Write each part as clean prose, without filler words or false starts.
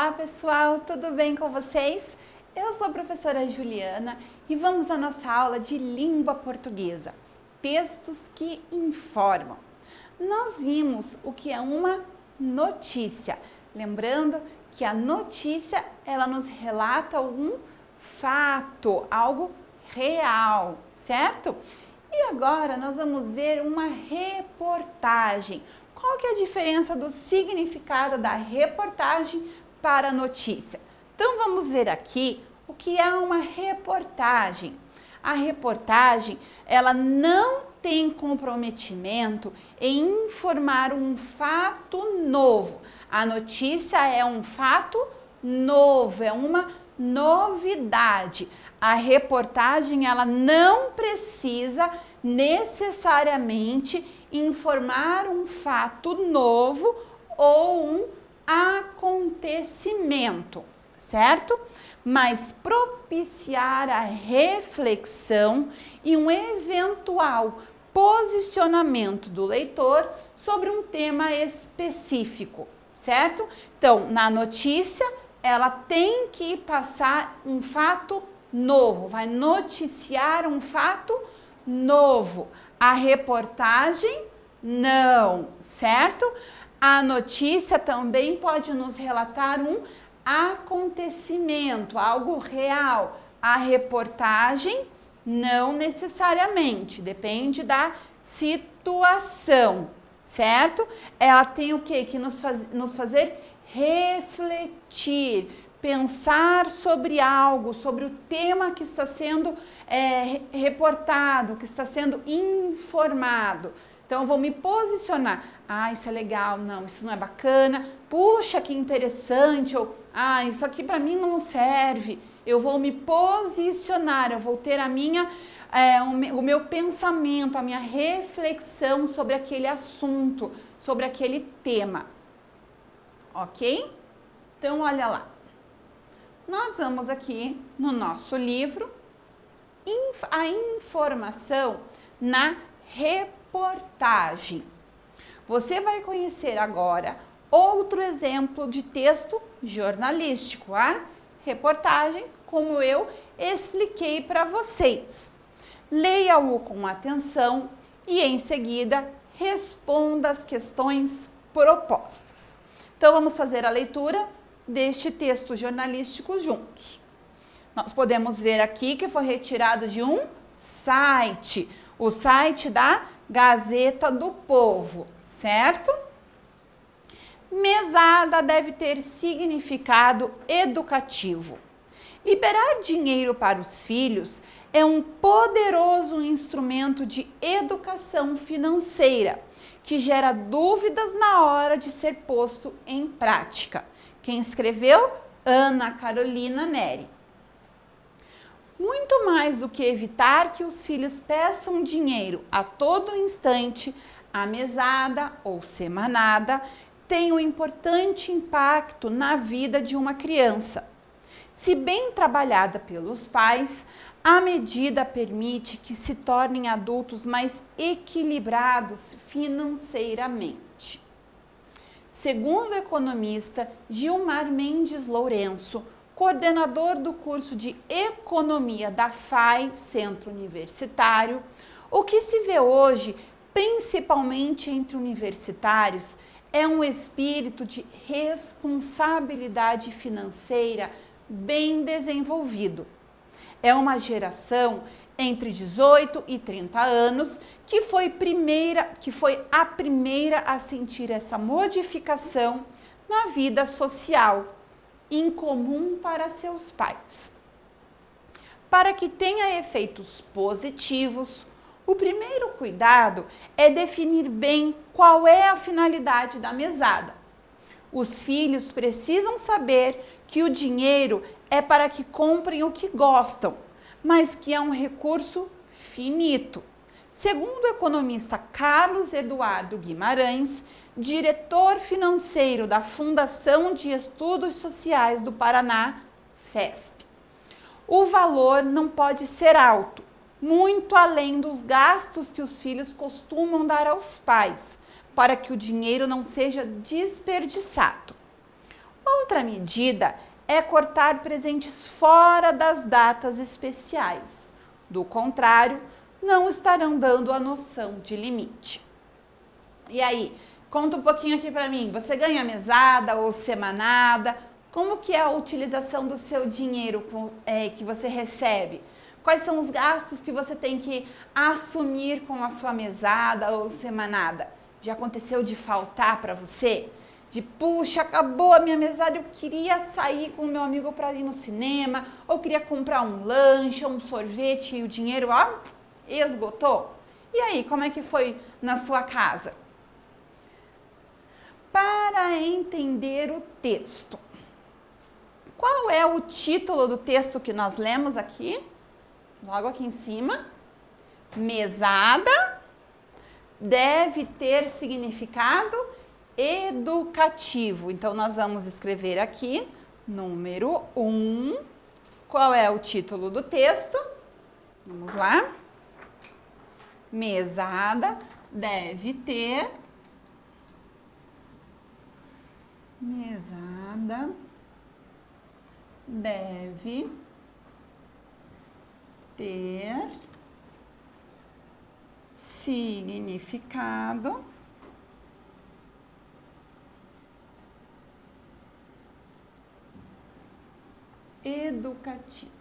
Olá pessoal, tudo bem com vocês? Eu sou a professora Juliana e vamos à nossa aula de língua portuguesa, textos que informam. Nós vimos o que é uma notícia, lembrando que a notícia ela nos relata um fato, algo real, certo? E agora nós vamos ver uma reportagem. Qual que é a diferença do significado da reportagem para a notícia? Então vamos ver aqui o que é uma reportagem. A reportagem, ela não tem comprometimento em informar um fato novo. A notícia é um fato novo, é uma novidade. A reportagem, ela não precisa necessariamente informar um fato novo ou um acontecimento, certo? Mas propiciar a reflexão e um eventual posicionamento do leitor sobre um tema específico, certo? Então, na notícia, ela tem que passar um fato novo, vai noticiar um fato novo. A reportagem, não, certo? A notícia também pode nos relatar um acontecimento, algo real. A reportagem, não necessariamente, depende da situação, certo? Ela tem o quê? Que nos fazer refletir, pensar sobre algo, sobre o tema que está sendo reportado, que está sendo informado. Então, eu vou me posicionar. Ah, isso é legal. Não, isso não é bacana. Puxa, que interessante. Ou, ah, isso aqui para mim não serve. Eu vou me posicionar, eu vou ter a minha, o meu pensamento, a minha reflexão sobre aquele assunto, sobre aquele tema. Ok? Então, olha lá. Nós vamos aqui no nosso livro, a informação na reportagem. Você vai conhecer agora outro exemplo de texto jornalístico, a reportagem, como eu expliquei para vocês. Leia-o com atenção e, em seguida, responda as questões propostas. Então, vamos fazer a leitura deste texto jornalístico juntos. Nós podemos ver aqui que foi retirado de um site, o site da Gazeta do Povo, certo? Mesada deve ter significado educativo. Liberar dinheiro para os filhos é um poderoso instrumento de educação financeira que gera dúvidas na hora de ser posto em prática. Quem escreveu? Ana Carolina Neri. Muito mais do que evitar que os filhos peçam dinheiro a todo instante, a mesada ou semanada tem um importante impacto na vida de uma criança. Se bem trabalhada pelos pais, a medida permite que se tornem adultos mais equilibrados financeiramente. Segundo o economista Gilmar Mendes Lourenço, coordenador do curso de Economia da FAI Centro Universitário, o que se vê hoje, principalmente entre universitários, é um espírito de responsabilidade financeira bem desenvolvido. É uma geração entre 18 e 30 anos que foi a primeira a sentir essa modificação na vida social, incomum para seus pais. Para que tenha efeitos positivos, o primeiro cuidado é definir bem qual é a finalidade da mesada. Os filhos precisam saber que o dinheiro é para que comprem o que gostam, mas que é um recurso finito. Segundo o economista Carlos Eduardo Guimarães, diretor financeiro da Fundação de Estudos Sociais do Paraná, FESP, o valor não pode ser alto, muito além dos gastos que os filhos costumam dar aos pais, para que o dinheiro não seja desperdiçado. Outra medida é cortar presentes fora das datas especiais. Do contrário, não estarão dando a noção de limite. E aí, conta um pouquinho aqui para mim. Você ganha mesada ou semanada? Como que é a utilização do seu dinheiro que você recebe? Quais são os gastos que você tem que assumir com a sua mesada ou semanada? Já aconteceu de faltar para você? De, puxa, acabou a minha mesada, eu queria sair com o meu amigo para ir no cinema, ou queria comprar um lanche, ou um sorvete, e o dinheiro, esgotou? E aí, como é que foi na sua casa? Para entender o texto. Qual é o título do texto que nós lemos aqui? Logo aqui em cima. Mesada deve ter significado educativo. Então, nós vamos escrever aqui, número 1. Qual é o título do texto? Vamos lá. Mesada deve ter. Mesada deve ter significado educativo.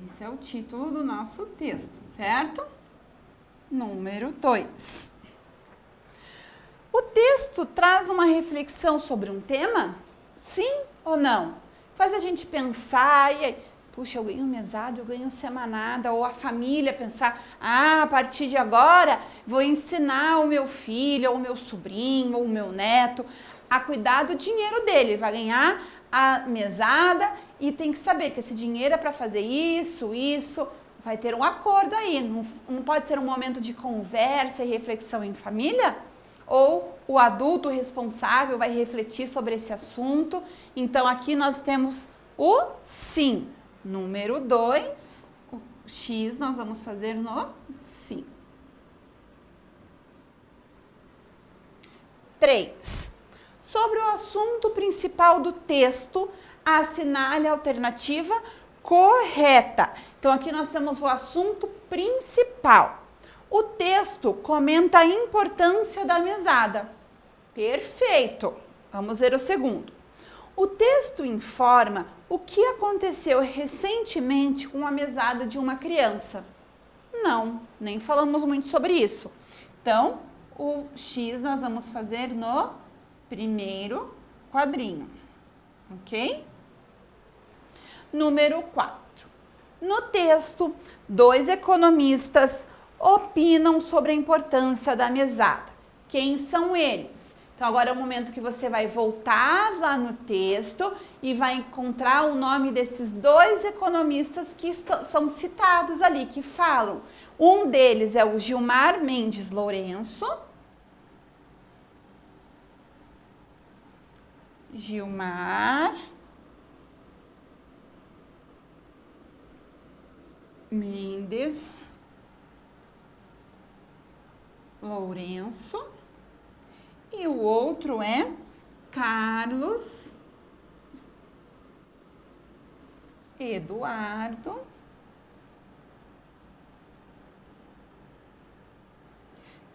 Esse é o título do nosso texto, certo? Número 2. O texto traz uma reflexão sobre um tema? Sim ou não? Faz a gente pensar, e aí, puxa, eu ganho mesada, eu ganho semanada, ou a família pensar, a partir de agora vou ensinar o meu filho, ou o meu sobrinho, ou o meu neto a cuidar do dinheiro dele. Ele vai ganhar a mesada e tem que saber que esse dinheiro é para fazer isso, vai ter um acordo aí. Não pode ser um momento de conversa e reflexão em família? Ou o adulto responsável vai refletir sobre esse assunto? Então, aqui nós temos o sim. Número 2, o X nós vamos fazer no sim. 3. Sobre o assunto principal do texto, assinale a alternativa correta. Então, aqui nós temos o assunto principal. O texto comenta a importância da mesada. Perfeito. Vamos ver o segundo. O texto informa o que aconteceu recentemente com a mesada de uma criança. Não, nem falamos muito sobre isso. Então, o X nós vamos fazer no primeiro quadrinho, ok? Número 4. No texto, 2 economistas opinam sobre a importância da mesada. Quem são eles? Então, agora é o momento que você vai voltar lá no texto e vai encontrar o nome desses 2 economistas que são citados ali, que falam. Um deles é o Gilmar Mendes Lourenço. Gilmar Mendes Lourenço. E o outro é Carlos Eduardo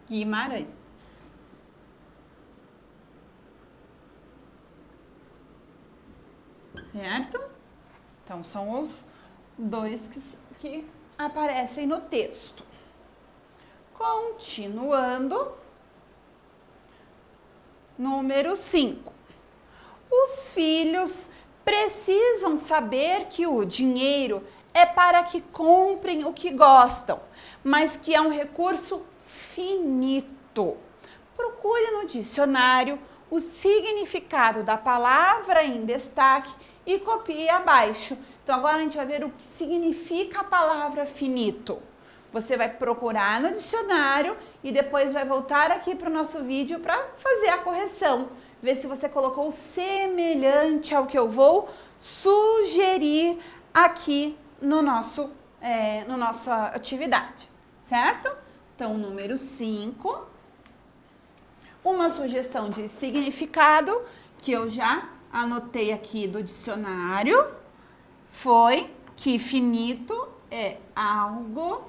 Guimarães. Certo? Então, são os 2 que aparecem no texto. Continuando. Número 5. Os filhos precisam saber que o dinheiro é para que comprem o que gostam, mas que é um recurso finito. Procure no dicionário o significado da palavra em destaque e copie abaixo. Então, agora a gente vai ver o que significa a palavra finito. Você vai procurar no dicionário e depois vai voltar aqui para o nosso vídeo para fazer a correção. Ver se você colocou semelhante ao que eu vou sugerir aqui no nossa atividade, certo? Então, número 5. Uma sugestão de significado que eu já anotei aqui do dicionário foi que finito é algo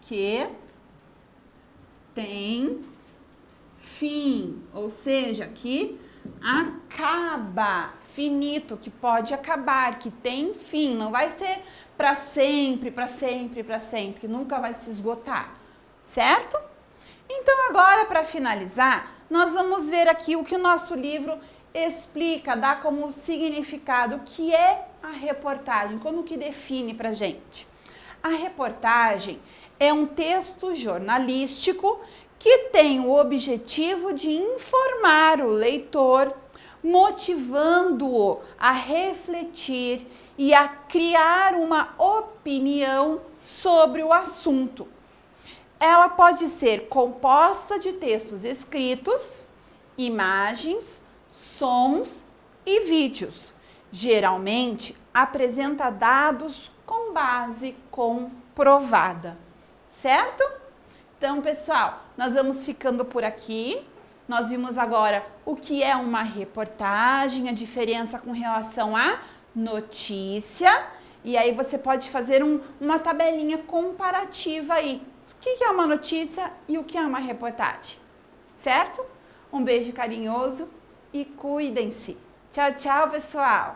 que tem fim, ou seja, que acaba, finito, que pode acabar, que tem fim, não vai ser para sempre, para sempre, para sempre, que nunca vai se esgotar, certo? Então agora, para finalizar, nós vamos ver aqui o que o nosso livro explica, dá como significado, o que é a reportagem, como que define pra gente. A reportagem é um texto jornalístico que tem o objetivo de informar o leitor, motivando-o a refletir e a criar uma opinião sobre o assunto. Ela pode ser composta de textos escritos, imagens, sons e vídeos. Geralmente apresenta dados com base comprovada, certo? Então, pessoal, nós vamos ficando por aqui. Nós vimos agora o que é uma reportagem, a diferença com relação à notícia. E aí você pode fazer uma tabelinha comparativa aí. O que é uma notícia e o que é uma reportagem, certo? Um beijo carinhoso e cuidem-se. Tchau, tchau, pessoal!